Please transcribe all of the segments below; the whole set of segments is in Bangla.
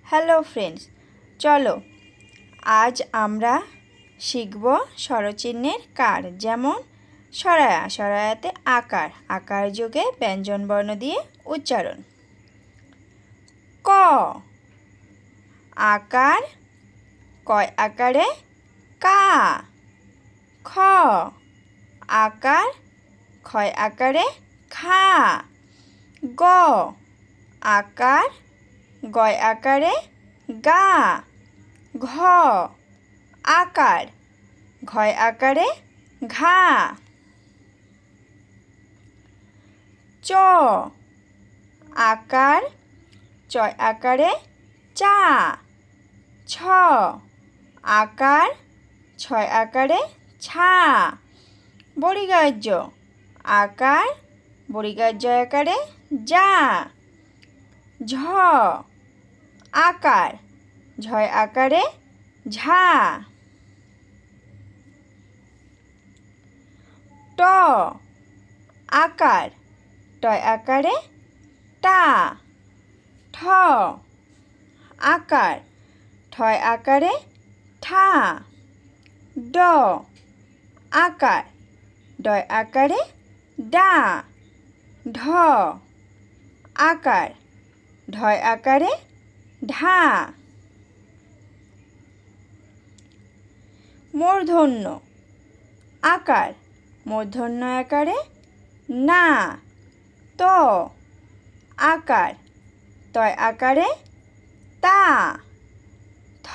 হ্যালো ফ্রেন্ডস, চলো আজ আমরা শিখব স্বরচিহ্নের কার। যেমন সরায়া, সরায়াতে আকার, আকার যুগে ব্যঞ্জনবর্ণ দিয়ে উচ্চারণ। ক আকার, কয় আকারে কা। খ আকার, ক্ষয় আকারে খা। গ আকার, গয় আকারে গা। ঘ আকার, ঘয় আকারে ঘা। চ আকার, চয় আকারে চা। ছ আকার, ছয় আকারে ছা। বর্গীয় আকার, বর্গীয় আকারে যা। ঝ আকার, ঝয় আকারে ঝা। ট আকার, টয় আকারে টা। ঠ আকার, ঠয় আকারে ঠা। ড আকার, ডয় আকারে ডা। ঢ আকার, ঢয় আকারে ঢা। মূর্ধন্য আকার, মূর্ধন্য আকারে না। ত আকার, তয় আকারে তা। থ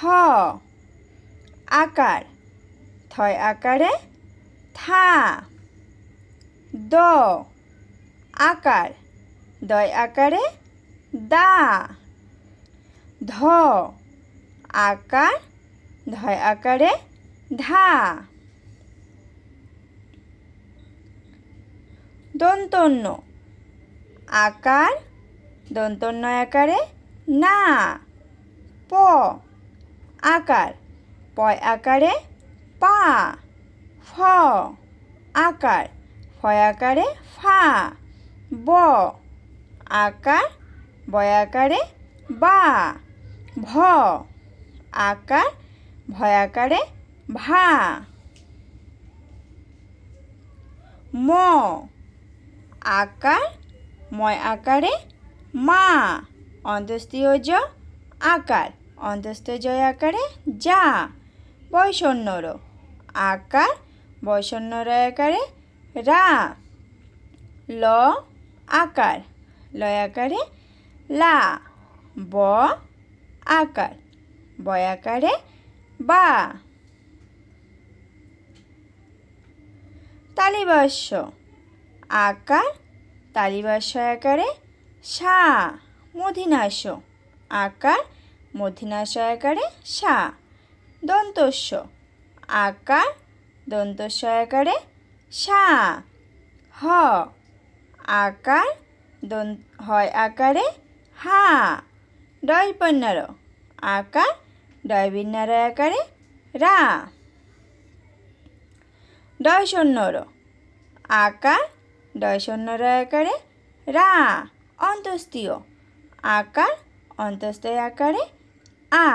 আকার, থয় আকারে থা। দ আকার, দয় আকারে দা। ধ আকার, ধয় আকারে ধা। দন্তন্য আকার, দন্তন্য আকারে না। প আকার, পয় আকারে পা। ফ আকার, ফয় আকারে ফা। ব আকার, বয় আকারে বা। ভ আকার, ভয় আকারে ভা। ম আকার, ময় আকারে মা। অন্তস্তীয় জ আকার, অন্তস্তীয় জয় আকারে যা। বয়সন্য র আকার, বয়সন্য র আকারে রা। ল আকার, লয় আকারে লা। ব আকার, বয় আকারে বা। তালিবাস্য আকার, তালিবাস্য আকারে সা। মূর্ধন্যাস্য আকার, মূর্ধন্যাস্য আকারে সা। দন্তস্য আকার, দন্তস্য আকারে সা। হ আকার, হয় আকারে হা। ডয়পন্যার আকার, ডয়বিন্যার আকারে রা। ডয়শূন্যর আকার, ডয়শূন্যর আকারে রা। অন্তস্তীয় আকার, অন্তস্তীয় আকারে আ।